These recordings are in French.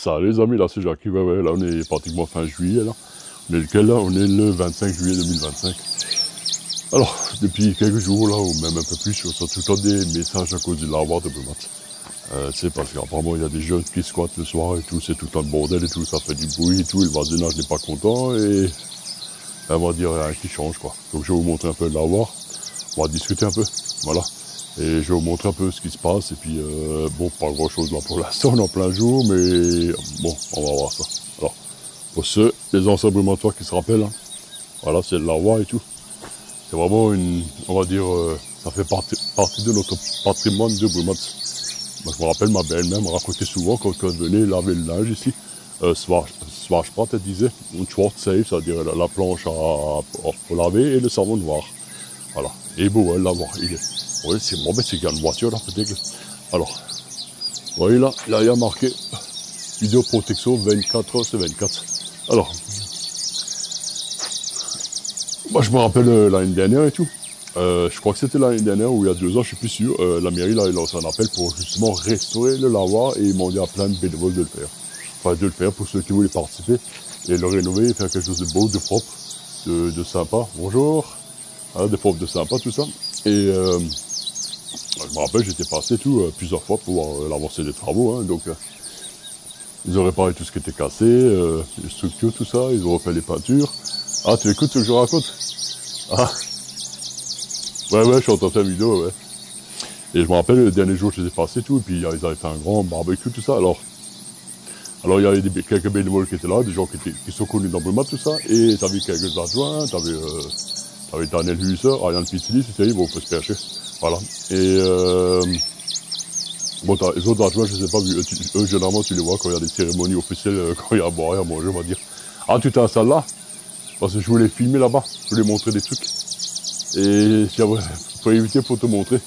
Ça les amis, là c'est Jackie, ouais, là on est pratiquement fin juillet là. On est lequel là? On est le 25 juillet 2025. Alors, depuis quelques jours là, ou même un peu plus, je reçois tout le temps des messages à cause du lavoir de Brumat. C'est parce qu'apparemment il y a des jeunes qui squattent le soir et tout, c'est tout le temps le bordel et tout, ça fait du bruit et tout, et le voisinage n'est pas content et on va dire rien qui change quoi. Donc je vais vous montrer un peu le lavoir, on va discuter un peu, voilà. Et je vais vous montrer un peu ce qui se passe. Et puis, bon, pas grand chose là pour l'instant, on est en plein jour, mais bon, on va voir ça. Alors, pour ceux, les anciens brumatoires qui se rappellent, hein, voilà, c'est le lavoir et tout. C'est vraiment une, on va dire, ça fait partie de notre patrimoine de Brumat. Moi, je me rappelle, ma belle-mère me racontait souvent quand elle venait laver le linge ici. Swashprat, elle disait, une short safe, c'est-à-dire la planche pour laver et le savon noir. Voilà. Et beau, le lavoir, il est. Oui, c'est bon, mais c'est qu'il y a une voiture là, peut-être. Alors, vous voyez là, il y a marqué vidéo protection 24h/24. Alors, moi je me rappelle l'année dernière et tout. Je crois que c'était l'année dernière ou il y a 2 ans, je suis plus sûr. La mairie là, il a lancé un appel pour justement restaurer le lavoir et demander à plein de bénévoles de le faire. Enfin, de le faire pour ceux qui voulaient participer et le rénover et faire quelque chose de beau, de propre, de sympa. Bonjour. Voilà, de propre, de sympa, tout ça. Et je me rappelle, j'étais passé plusieurs fois pour voir l'avancée des travaux, hein, donc ils ont réparé tout ce qui était cassé, les structures, tout ça, ils ont refait les peintures. Ah, tu écoutes ce que je raconte? Ah, ouais, je suis en train de faire une vidéo, ouais. Et je me rappelle, le dernier jour, j'étais passé tout, et puis ils avaient fait un grand barbecue, tout ça, alors il y avait quelques bénévoles qui étaient là, des gens qui sont connus dans Brumat, tout ça, et t'avais quelques adjoints, t'avais Daniel Husser, Ariane Pizzili, c'était bon, on peut se percher. Voilà. Et bon, les autres adjoints, je ne les ai pas vus. Eux, généralement, tu les vois quand il y a des cérémonies officielles, quand il y a à boire et à manger, on va dire. Ah, tu t'installes là? Parce que je voulais filmer là-bas, je voulais montrer des trucs. Et pour éviter, pour te montrer.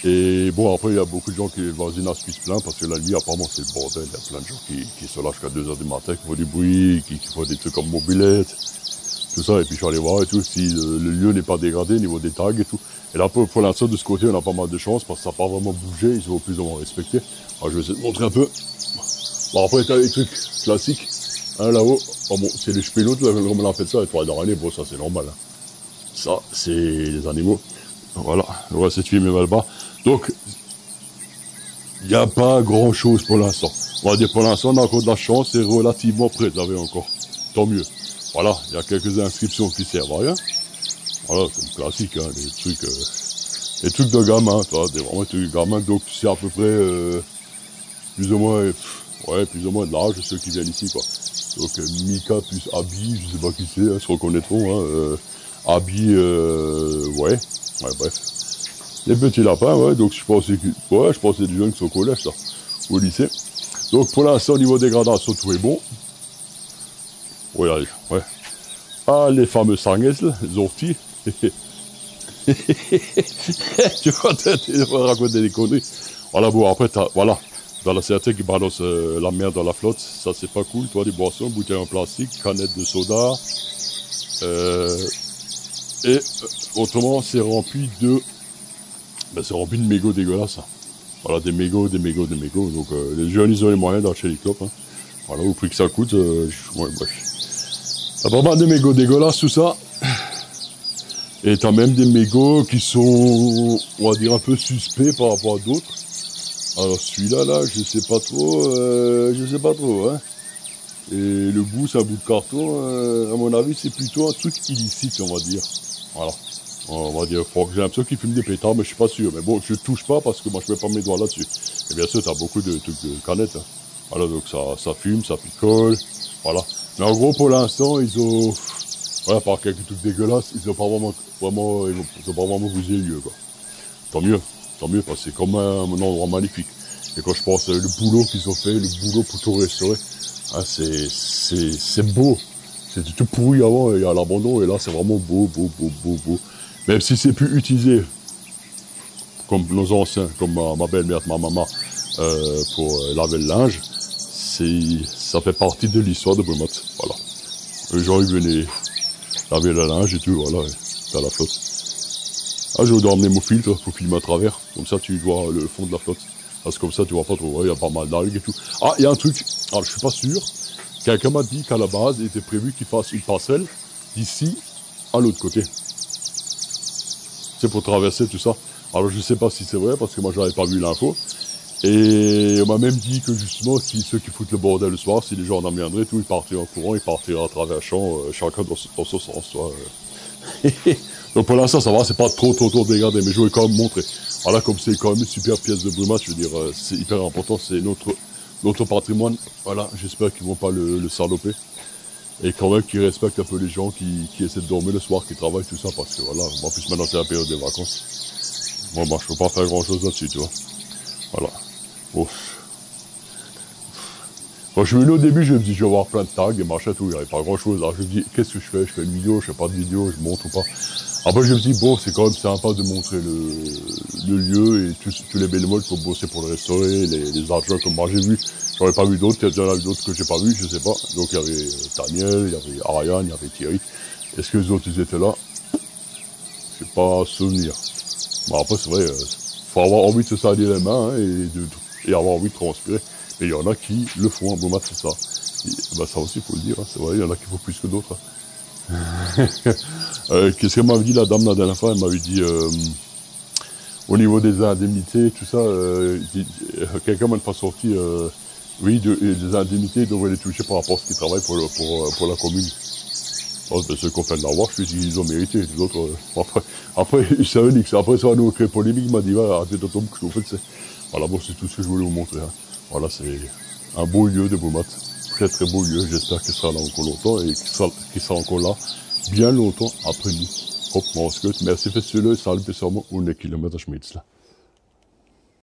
Et bon, après, il y a beaucoup de gens qui, le voisinage qui se plaint, parce que la nuit, apparemment, c'est le bordel. Il y a plein de gens qui sont là jusqu'à 2h du matin, qui font du bruit, qui font des trucs comme mobilette. Tout ça, et puis je suis allé voir et tout, si le lieu n'est pas dégradé au niveau des tags et tout. Et là, pour l'instant, de ce côté, on a pas mal de chance, parce que ça n'a pas vraiment bougé, ils sont plus ou moins respectés. Alors, je vais essayer de montrer un peu. Bon, après, t'as les trucs classiques, hein, là-haut. Oh, bon, c'est les chpénotes, là, comme on a fait ça, les 3 dernières années, bon, ça, c'est normal, hein. Ça, c'est les animaux. Voilà, on va essayer de filmer là-bas. Donc, il n'y a pas grand-chose pour l'instant. On va dire, pour l'instant, on a encore de la chance, c'est relativement préservé encore. Tant mieux. Voilà, il y a quelques inscriptions qui servent à rien. Voilà, c'est classique, hein, les trucs de gamin, tu vois, vraiment des trucs de gamin, donc c'est à peu près plus ou moins de l'âge de ceux qui viennent ici, quoi. Donc Mika plus Abby, je sais pas qui c'est, hein, se reconnaîtront, hein, Abby, ouais, bref. Les petits lapins, ouais, donc je pense que c'est des jeunes qui sont au collège, ça, au lycée. Donc pour l'instant, au niveau dégradation, tout est bon. Oui, allez, ouais. Ah, les fameux sangles, les orties. Tu vas raconter des conneries. Voilà, bon, après, voilà. Dans la certaine qui balance la merde dans la flotte, ça c'est pas cool, toi, des boissons, bouteilles en plastique, canettes de soda. Et autrement, c'est rempli de mégots dégueulasses. Hein. Voilà, des mégots. Donc, les jeunes, ils ont les moyens d'acheter les clopes. Hein. Voilà, au prix que ça coûte, ouais, bref. T'as pas mal de mégots dégueulasses, tout ça. Et t'as même des mégots qui sont, on va dire, un peu suspects par rapport à d'autres. Alors celui-là, là, je sais pas trop, hein. Et le bout, c'est un bout de carton, à mon avis, c'est plutôt un truc illicite, on va dire. Voilà. On va dire, j'ai l'impression qu'il fume des pétards, mais je suis pas sûr. Mais bon, je touche pas parce que moi, je mets pas mes doigts là-dessus. Et bien sûr, t'as beaucoup de trucs de canettes, hein. Voilà, donc ça fume, ça picole, voilà. Mais en gros, pour l'instant, ils ont, voilà, par quelques trucs dégueulasses, ils ont pas vraiment bousillé le lieu, quoi. Tant mieux, parce que c'est comme un endroit magnifique. Et quand je pense le boulot qu'ils ont fait, le boulot pour tout restaurer, hein, c'est beau. C'était tout pourri avant, il y a l'abandon, et là, c'est vraiment beau. Même si c'est plus utilisé, comme nos anciens, comme ma belle-mère, ma maman, pour laver le linge, ça fait partie de l'histoire de Brumat, voilà. Les gens, ils venaient laver le linge et tout, voilà, c'est à la flotte. Ah, je dois emmener mon filtre pour filmer à travers, comme ça tu vois le fond de la flotte. Parce que comme ça, tu vois pas trop, il y a pas mal d'algues et tout. Ah, il y a un truc, alors je suis pas sûr. Quelqu'un m'a dit qu'à la base, il était prévu qu'il fasse une passerelle d'ici à l'autre côté. C'est pour traverser tout ça. Alors je sais pas si c'est vrai, parce que moi j'avais pas vu l'info. Et on m'a même dit que justement, si ceux qui foutent le bordel le soir, si les gens en emmèneraient, tout, ils partiraient en courant, ils partiraient à travers le champ, chacun dans ce sens, tu vois. Donc pour l'instant, ça va, c'est pas trop dégradé, mais je voulais quand même montrer. Voilà, comme c'est quand même une super pièce de Brumath, je veux dire, c'est hyper important, c'est notre patrimoine. Voilà, j'espère qu'ils vont pas le saloper. Et quand même qu'ils respectent un peu les gens qui essaient de dormir le soir, qui travaillent, tout ça, parce que voilà, en plus maintenant c'est la période des vacances. Bon, bah, je peux pas faire grand chose là-dessus, tu vois. Voilà. Ouf. Quand je suis venu au début, je me dis, je vais avoir plein de tags et machin, tout, il n'y avait pas grand chose. Alors je me dis, qu'est-ce que je fais? Je fais une vidéo, je fais pas de vidéo, je montre ou pas. Après, je me dis, bon, c'est quand même sympa de montrer le lieu et tous les bénévoles qui ont bossé pour le restaurer, les argents comme moi j'ai vu. J'en ai pas vu d'autres, peut-être qu'il y en a d'autres que j'ai pas vu, je sais pas. Donc il y avait Daniel, il y avait Ariane, il y avait Thierry. Est-ce que les autres, ils étaient là? Je sais pas souvenir. Bon, après, c'est vrai, faut avoir envie de se salir les mains hein, et avoir envie de transpirer. Mais il y en a qui le font, bon, c'est ça. Et, bah, ça aussi, il faut le dire, hein, c'est vrai, il y en a qui font plus que d'autres. Hein. Qu'est-ce qu'elle m'avait dit, la dame, la dernière fois? Elle m'avait dit, au niveau des indemnités, tout ça, quelqu'un m'a pas sorti, oui, des indemnités, ils devraient les toucher par rapport à ce qu'ils travaillent pour la commune. Oh, ben, ceux qu'on fait de l'avoir, je dis ils ont mérité, les autres, après, c'est unique, après ça va nous créer polémique, il m'a dit, voilà, arrêtez de tomber, que je vous fais, voilà, bon, c'est tout ce que je voulais vous montrer, hein. Voilà, c'est un beau lieu de Brumath, très très beau lieu, j'espère qu'il sera là encore longtemps, et qu'il sera encore là, bien longtemps après nous. Hop, mon skate, merci, faites-le, salut, et sûrement, on est kilomètre à Schmitz, là.